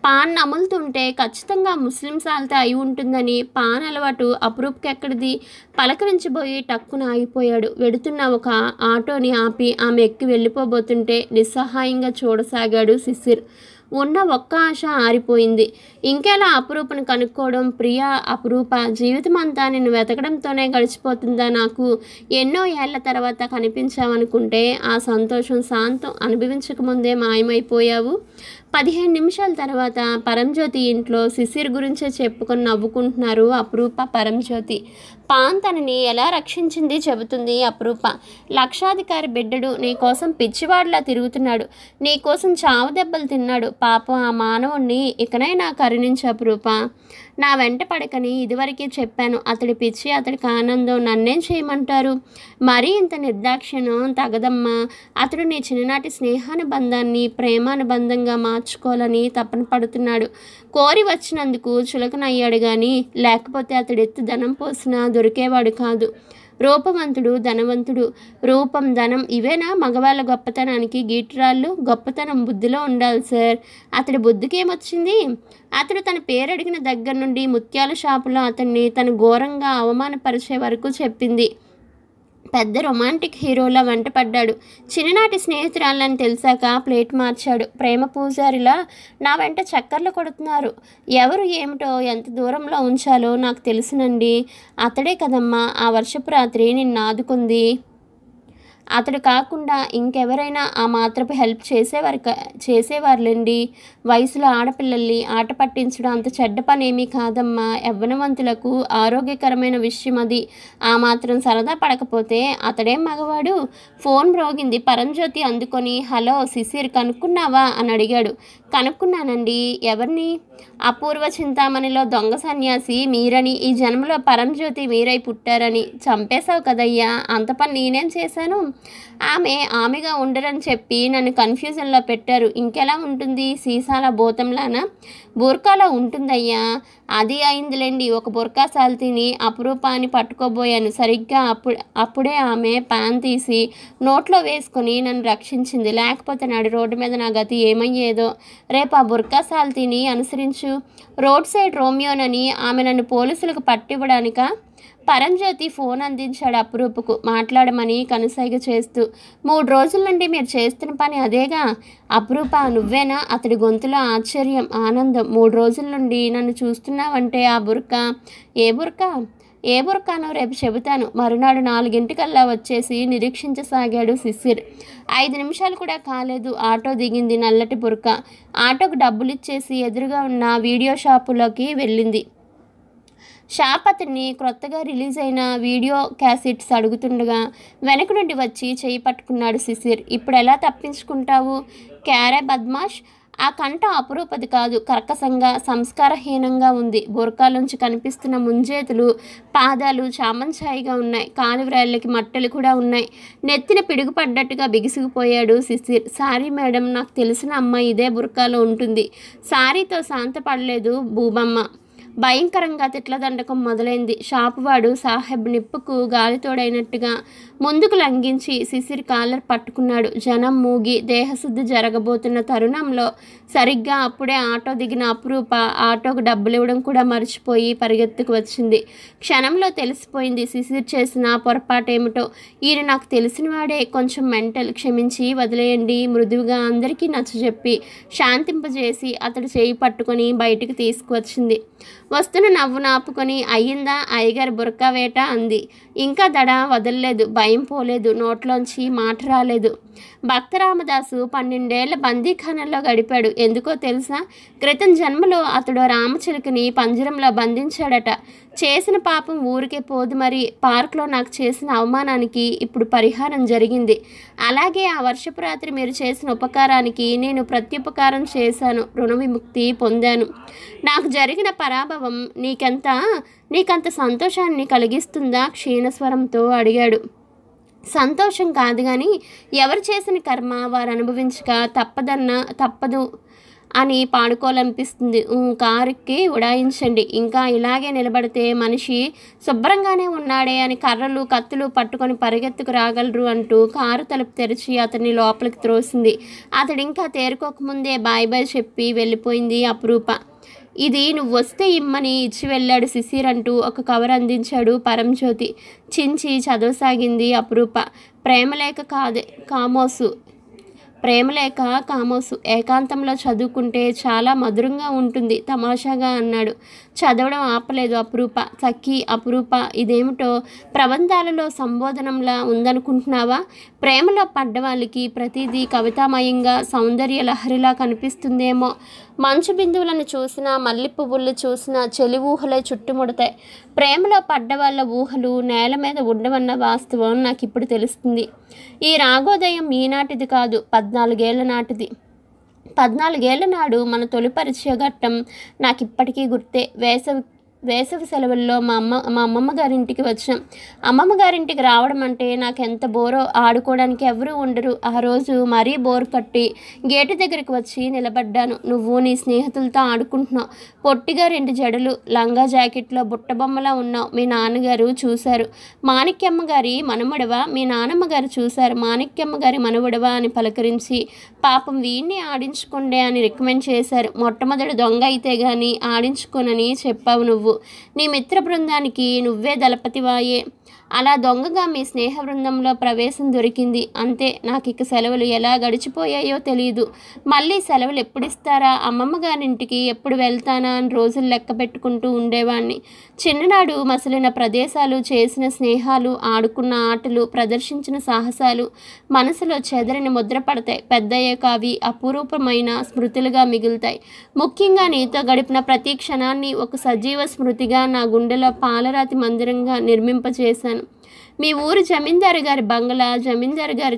పాన్ నములుతుంటే ఖచ్చితంగా ముస్లిం సాల్తీ అయి ఉంటుందని పాన్ అలవాటు అపురూపకెక్కడిది? పలకరించబోయి టక్కున ఆగిపోయాడు. వెడుతున్న ఒక ఆటోని ఆపి ఆమె ఎక్కి వెళ్ళిపోబోతుంటే నిస్సహాయంగా చూడసాగాడు శిశిర్. ఉన్న ఒక్క ఆశ ఆరిపోయింది. ఇంకెలా అపురూపను కనుక్కోవడం? ప్రియా, అపురూప జీవితం అంతా నిన్ను వెతకడంతోనే గడిచిపోతుందా? నాకు ఎన్నో ఏళ్ల తర్వాత కనిపించావనుకుంటే ఆ సంతోషం శాంతం అనుభవించకముందే మాయమైపోయావు. 15 నిమిషాల తర్వాత పరంజ్యోతి ఇంట్లో శిశిర్ గురించే చెప్పుకొని నవ్వుకుంటున్నారు అపురూప, పరంజ్యోతి. పాన్ తనని ఎలా రక్షించింది చెబుతుంది అపురూప. లక్షాధికారి బిడ్డడు నీకోసం పిచ్చివాడిలా తిరుగుతున్నాడు, నీకోసం చావు దెబ్బలు తిన్నాడు. పాపం ఆ మానవుణ్ణి ఇకనైనా కరుణించు అపురూప. నా వెంట పడకని ఇదివరకే చెప్పాను. అతడి పిచ్చి, అతడికి ఆనందం, నన్నేం చేయమంటారు? మరీ ఇంత నిర్దాక్షిణ్యం తగదమ్మా. అతడు నీ చిన్ననాటి స్నేహానుబంధాన్ని ప్రేమానుబంధంగా మార్చుకోవాలని తపన పడుతున్నాడు. కోరి వచ్చినందుకు చులకనయ్యాడు కానీ లేకపోతే అతడెత్తు ధనం పోసినా దొరికేవాడు కాదు. రూపవంతుడు, ధనవంతుడు. రూపం, ధనం ఇవేనా మగవాళ్ళ గొప్పతనానికి గీటురాళ్ళు? గొప్పతనం బుద్ధిలో ఉండాలి సార్. అతడి బుద్ధికి ఏమొచ్చింది? అతడు తన పేరు అడిగిన దగ్గర నుండి ముత్యాల షాపులో అతన్ని తను ఘోరంగా అవమానపరిచే వరకు చెప్పింది. పెద్ద రొమాంటిక్ హీరోలా వెంటపడ్డాడు. చిన్ననాటి స్నేహితురాలని తెలిసాక ప్లేట్ మార్చాడు. ప్రేమ పూజారిలా నా వెంట చక్కర్లు కొడుతున్నారు. ఎవరు ఏమిటో ఎంత దూరంలో ఉంచాలో నాకు తెలుసునండి. అతడే కదమ్మా ఆ వర్షపు రాత్రి నిన్ను ఆదుకుంది. అతడు కాకుండా ఇంకెవరైనా ఆ మాత్రపు హెల్ప్ చేసేవారులేండి. వయసులో ఆడపిల్లల్ని ఆట పట్టించడం అంత చెడ్డ పనేమీ కాదమ్మా. యవ్వనవంతులకు ఆరోగ్యకరమైన విషయం అది. ఆ మాత్రం సరదా పడకపోతే అతడేం మగవాడు? ఫోన్ మ్రోగింది. పరంజ్యోతి అందుకొని హలో శిశిర్ కనుక్కున్నావా అని అడిగాడు. కనుక్కున్నానండి. ఎవరిని? అపూర్వ చింతామణిలో దొంగ సన్యాసి మీరని, ఈ జన్మలో పరంజ్యోతి మీరై పుట్టారని. చంపేశావు కదయ్యా. అంత పని నేనేం చేశాను? ఆమెగా ఉండరని చెప్పి నన్ను కన్ఫ్యూజన్లో పెట్టారు. ఇంకెలా ఉంటుంది? సీసాల భూతంలానా? బుర్కాలో ఉంటుందయ్యా. అది అయిందిలేండి. ఒక బుర్కా సాల్తీని అపురూపాన్ని పట్టుకోబోయాను. సరిగ్గా అప్పుడే ఆమె పాన్ తీసి నోట్లో వేసుకొని నన్ను రక్షించింది. లేకపోతే నాడు రోడ్డు మీద నా గతి ఏమయ్యేదో. రేపు ఆ బుర్కా సాల్తీని అనుసరించు. రోడ్ సైడ్ రోమియోనని ఆమె నన్ను పోలీసులకు పట్టివ్వడానిక? పరంజ్యోతి ఫోన్ అందించాడు అపురూపకు మాట్లాడమని కనుసైగ చేస్తూ. 3 రోజుల నుండి మీరు చేస్తున్న పని అదేగా? అపురూప, నువ్వేనా? అతడి గొంతులో ఆశ్చర్యం, ఆనందం. 3 రోజుల నుండి నన్ను చూస్తున్నావంటే ఆ బుర్కా? ఏ బుర్కానో రేపు చెబుతాను. మరునాడు 4 వచ్చేసి నిరీక్షించసాగాడు శిశిర్. 5 నిమిషాలు కూడా కాలేదు. ఆటో దిగింది. నల్లటి బుర్కా ఆటోకు డబ్బులిచ్చేసి ఎదురుగా ఉన్న వీడియో షాపులోకి వెళ్ళింది. షాప్ అతన్ని క్రొత్తగా రిలీజ్ అయిన వీడియో క్యాసెట్స్ అడుగుతుండగా వెనక నుండి వచ్చి చేయి పట్టుకున్నాడు శిశిర్. ఇప్పుడు ఎలా తప్పించుకుంటావు? క్యారే బద్మాష్. ఆ కంట అపురూపది కాదు, కర్కశంగా సంస్కారహీనంగా ఉంది. బుర్కాలోంచి కనిపిస్తున్న ముంజేతులు, పాదాలు చామంచాయిగా ఉన్నాయి. కాలువ్రాళ్ళకి మట్టలు కూడా ఉన్నాయి. నెత్తిన పిడుగుపడ్డట్టుగా బిగిసిగిపోయాడు శిశిర్. సారీ మేడం, నాకు తెలిసిన అమ్మాయి ఇదే బుర్కాలో ఉంటుంది. సారీతో శాంతపడలేదు భూబమ్మ. భయంకరంగా తిట్లదండకం మొదలైంది. షాపువాడు సాహెబ్ నిప్పుకు గాలితోడైనట్టుగా ముందుకు లంఘించి శిశిర్ కాలర్ పట్టుకున్నాడు. జనం మూగి దేహశుద్ధి జరగబోతున్న తరుణంలో సరిగ్గా అప్పుడే ఆటో దిగిన అపురూప ఆటోకు డబ్బులు ఇవ్వడం కూడా మర్చిపోయి పరిగెత్తుకు వచ్చింది. క్షణంలో తెలిసిపోయింది శిశిర్ చేసిన పొరపాటేమిటో. ఈయన నాకు తెలిసినవాడే, కొంచెం మెంటల్, క్షమించి వదిలేయండి. మృదువుగా అందరికీ నచ్చజెప్పి శాంతింపజేసి అతడు చేయి పట్టుకొని బయటికి తీసుకువచ్చింది. వస్తున్న నవ్వు నాపుకొని అయ్యిందా అయ్యగారి బుర్కా వేట అంది. ఇంకా దడ వదలలేదు. భయం పోలేదు. నోట్లోంచి మాట రాలేదు. భక్తరామదాసు 12 ఏళ్ల బందీఖానంలో గడిపాడు. ఎందుకో తెలుసా? క్రితం జన్మలో అతడు రామచిలుకని పంజరంలో బంధించాడట. చేసిన పాపం ఊరికే పోదు మరి. పార్క్లో నాకు చేసిన అవమానానికి ఇప్పుడు పరిహారం జరిగింది. అలాగే ఆ వర్షపు రాత్రి మీరు చేసిన ఉపకారానికి నేను ప్రత్యుపకారం చేశాను. రుణ విముక్తి పొందాను. నాకు జరిగిన పరాభవం నీకంత సంతోషాన్ని కలిగిస్తుందా? క్షీణస్వరంతో అడిగాడు. సంతోషం కాదు కానీ ఎవరు చేసిన కర్మ వారు అనుభవించక తప్పదు అని పాడుకోవాలనిపిస్తుంది. కారుకి ఉడాయించండి. ఇంకా ఇలాగే నిలబడితే మనిషి శుభ్రంగానే ఉన్నాడే అని కర్రలు కత్తులు పట్టుకొని పరిగెత్తుకు రాగలరు అంటూ కారు తలుపు తెరిచి అతన్ని లోపలికి త్రోసింది. అతడు ఇంకా తేరుకోకముందే బాయ్ బాయ్ చెప్పి వెళ్ళిపోయింది అపురూప. ఇది నువ్వు వస్తే ఇమ్మని ఇచ్చి వెళ్ళాడు శిశిర్ అంటూ ఒక కవర్ అందించాడు పరంజ్యోతి. చించి చదవసాగింది అపురూప. ప్రేమలేఖ కాదే, కామోసు. ప్రేమలేఖ కామోసు ఏకాంతంలో చదువుకుంటే చాలా మధురంగా ఉంటుంది తమాషాగా అన్నాడు. చదవడం ఆపలేదు అపురూప. సఖి అపురూప, ఇదేమిటో ప్రబంధాలలో సంబోధనంలా ఉందనుకుంటున్నావా? ప్రేమలో పడ్డవాళ్ళకి ప్రతిదీ కవితామయంగా సౌందర్య లహరిలా కనిపిస్తుందేమో. మంచు బిందువులను చూసినా మల్లె పువ్వులు చూసినా చెలి ఊహలే చుట్టుముడతాయి. ప్రేమలో పడ్డవాళ్ళ ఊహలు నేల మీద ఉండవన్న వాస్తవం నాకు ఇప్పుడు తెలుస్తుంది. ఈ రాగోదయం ఈనాటిది కాదు, 14 ఏళ్ల నాటిది. 14 ఏళ్ల నాడు మన తొలి పరిచయ ఘట్టం నాకు ఇప్పటికీ గుర్తే. వేసవి సెలవుల్లో మా అమ్మమ్మ గారింటికి వచ్చాం. అమ్మమ్మ గారింటికి రావడం అంటే నాకు ఎంత బోరో. ఆడుకోవడానికి ఎవరూ ఉండరు. ఆ రోజు మరీ బోర్ కట్టి గేటు దగ్గరికి వచ్చి నిలబడ్డాను. నువ్వు నీ స్నేహితులతో ఆడుకుంటున్నావు. పొట్టిగా 2 జడలు, లంగా జాకెట్లో బుట్టబొమ్మలా ఉన్నావు. మీ నాన్నగారు చూశారు. మాణిక్యమ్మ గారి మనవడవా? మీ నానమ్మ గారు చూశారు. మాణిక్యమ్మ గారి మనవడవా అని పలకరించి పాపం వీణ్ణి ఆడించుకుండే అని రికమెండ్ చేశారు. మొట్టమొదటి దొంగ అయితే గాని ఆడించుకోనని చెప్పావు నువ్వు. నీ మిత్ర బృందానికి నువ్వే దళపతివాయే. అలా దొంగగా మీ స్నేహ బృందంలో ప్రవేశం దొరికింది. అంతే. నాకు ఇక సెలవులు ఎలా గడిచిపోయాయో తెలియదు. మళ్ళీ సెలవులు ఎప్పుడిస్తారా, అమ్మమ్మ గారింటికి ఎప్పుడు వెళ్తానా అని రోజులు లెక్క పెట్టుకుంటూ ఉండేవాణ్ణి. చిన్ననాడు మసలిన ప్రదేశాలు, చేసిన స్నేహాలు, ఆడుకున్న ఆటలు, ప్రదర్శించిన సాహసాలు మనసులో చెదరని ముద్ర పడతాయి. పెద్దయ్యాక అవి అపురూపమైన స్మృతులుగా మిగులుతాయి. ముఖ్యంగా నీతో గడిపిన ప్రతి క్షణాన్ని ఒక సజీవ స్మృతిగా నా గుండెలో పాలరాతి మందిరంగా నిర్మింపచేశాను. మీ ఊరు జమీందారు గారి బంగళా, జమీందారు గారి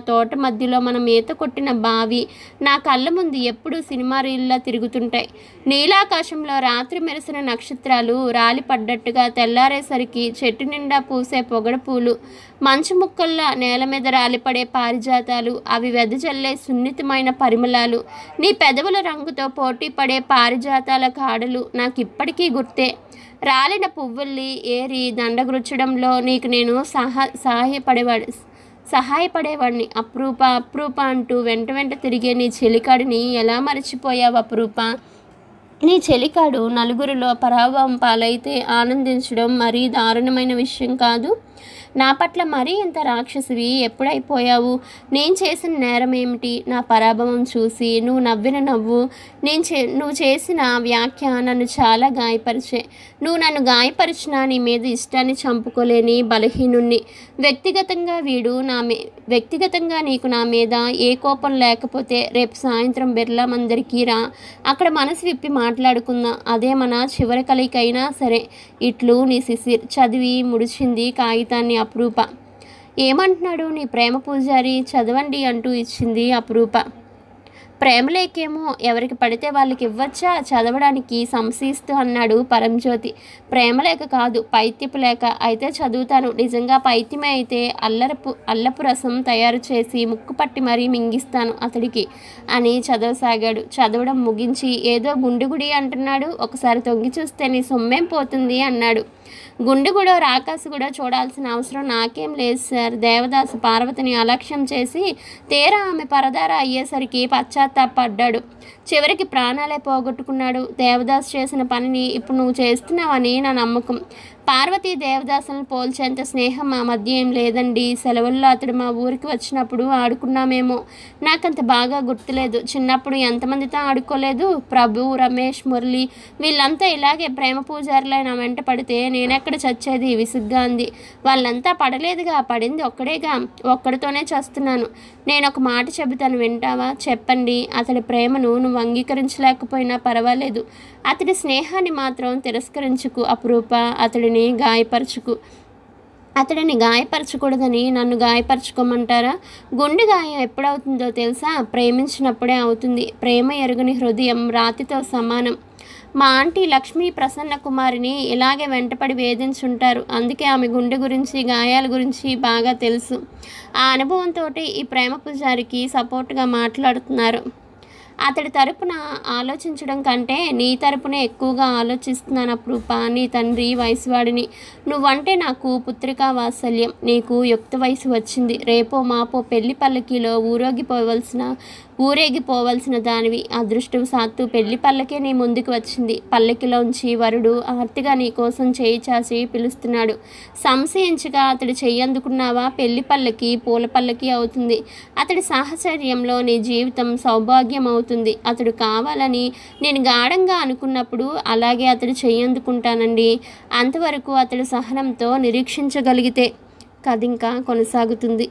తోట మధ్యలో మనం ఈత కొట్టిన బావి నా కళ్ళ ముందు ఎప్పుడూ సినిమా రీల్లా తిరుగుతుంటాయి. నీలాకాశంలో రాత్రి మెరిసిన నక్షత్రాలు రాలి పడ్డట్టుగా తెల్లారేసరికి చెట్టు నిండా పూసే పొగడ పూలు, మంచు ముక్కల్లా నేల మీద రాలిపడే పారిజాతాలు, అవి వెదజల్లే సున్నితమైన పరిమళాలు, నీ పెదవుల రంగుతో పోటీ పడే పారిజాతాల కాడలు నాకు ఇప్పటికీ గుర్తే. రాలిన పువ్వుల్ని ఏరి దండగుచ్చడంలో నీకు నేను సహాయపడేవాడిని. అపురూప అంటూ వెంట తిరిగే నీ చెలికాడిని ఎలా మరచిపోయావు అపురూప? నీ చెలికాడు నలుగురిలో పరాభవం పాలైతే ఆనందించడం మరీ దారుణమైన విషయం కాదు. నా పట్ల మరీ ఇంత రాక్షసివి ఎప్పుడైపోయావు? నేను చేసిన నేరం ఏమిటి? నా పరాభవం చూసి నువ్వు నవ్విన నవ్వు, నువ్వు చేసిన వ్యాఖ్య నన్ను చాలా గాయపరిచే. నువ్వు నన్ను గాయపరిచినా నీ మీద ఇష్టాన్ని చంపుకోలేని బలహీనుణ్ణి. వ్యక్తిగతంగా నీకు నా మీద ఏ కోపం లేకపోతే రేపు సాయంత్రం బిర్లా మందిరికి రా. అక్కడ మనసు విప్పి మాట్లాడుకుందాం. అదే మన చివరి కలయికైనా సరే. ఇట్లు నీ శిశిర్. చదివి ముడిచింది కాగితాన్ని అపురూప. ఏమంటున్నాడు నీ ప్రేమ పూజారి? చదవండి అంటూ ఇచ్చింది అపురూప. ప్రేమలేకేమో ఎవరికి పడితే వాళ్ళకి ఇవ్వచ్చా చదవడానికి సంశయిస్తూ అన్నాడు పరంజ్యోతి. ప్రేమలేఖ కాదు, పైత్యపు లేఖ. అయితే చదువుతాను. నిజంగా పైత్యమే అయితే అల్లపు రసం తయారు చేసి ముక్కు పట్టి మరీ మింగిస్తాను అతడికి అని చదవసాగాడు. చదవడం ముగించి ఏదో గుండెగుడి అంటున్నాడు. ఒకసారి తొంగి చూస్తే నీ సొమ్మేం పోతుంది అన్నాడు. గుండెగుడో రాకాసుగుడో చూడాల్సిన అవసరం నాకేం లేదు సార్. దేవదాసు పార్వతిని అలక్ష్యం చేసి తీరా ఆమె పరదార అయ్యేసరికి పశ్చాత్తాపడ్డాడు. చివరికి ప్రాణాలే పోగొట్టుకున్నాడు. దేవదాసు చేసిన పనిని ఇప్పుడు నువ్వు చేస్తున్నావని నా నమ్మకం. పార్వతీ దేవదాసులను పోల్చేంత స్నేహం మా మధ్య ఏం లేదండి. సెలవుల్లో అతడు మా ఊరికి వచ్చినప్పుడు ఆడుకున్నామేమో, నాకంత బాగా గుర్తులేదు. చిన్నప్పుడు ఎంతమందితో ఆడుకోలేదు. ప్రభు, రమేష్, మురళి వీళ్ళంతా ఇలాగే ప్రేమ పూజారులై నా వెంట పడితే నేనెక్కడ చచ్చేది? విసుగ్గా అంది. వాళ్ళంతా పడలేదుగా, పడింది ఒక్కడేగా. ఒక్కడితోనే చస్తున్నాను. నేను ఒక మాట చెబుతాను, వింటావా? చెప్పండి. అతడి ప్రేమను నువ్వు అంగీకరించలేకపోయినా పర్వాలేదు. అతడి స్నేహాన్ని మాత్రం తిరస్కరించుకు అపురూప. అతడిని గాయపరచకూడదని నన్ను గాయపరచుకోమంటారా? గుండె గాయం ఎప్పుడవుతుందో తెలుసా? ప్రేమించినప్పుడే అవుతుంది. ప్రేమ ఎరుగని హృదయం రాతితో సమానం. మా ఆంటీ లక్ష్మీ ప్రసన్న కుమారిని ఇలాగే వెంటపడి వేధించుంటారు. అందుకే ఆమె గుండె గురించి, గాయాల గురించి బాగా తెలుసు. ఆ అనుభవంతో ఈ ప్రేమ పూజారికి సపోర్ట్గా మాట్లాడుతున్నారు. అతడి తరపున ఆలోచించడం కంటే నీ తరపునే ఎక్కువగా ఆలోచిస్తున్నాను అపురూప. నీ తండ్రి వయసువాడిని. నువ్వంటే నాకు పుత్రికా వాత్సల్యం. నీకు యుక్త వయసు వచ్చింది. రేపో మాపో పెళ్లి పల్లకీలో ఊరోగిపోవలసిన ఊరేగిపోవలసిన దానివి. అదృష్టవశాత్తు పెళ్లి పల్లకే నీ ముందుకు వచ్చింది. పల్లకిలోంచి వరుడు ఆర్తిగా నీ కోసం చేయి చాచి పిలుస్తున్నాడు. సంశయించగా అతడు చెయ్యి అందుకున్నావా? పెళ్లి పల్లకి పూల పల్లకి అవుతుంది. అతడి సాహచర్యంలో నీ జీవితం సౌభాగ్యం అవుతుంది. అతడు కావాలని నేను గాఢంగా అనుకున్నప్పుడు అలాగే అతడు చెయ్యి అందుకుంటానండి. అంతవరకు అతడు సహనంతో నిరీక్షించగలిగితే కథ ఇంకా కొనసాగుతుంది.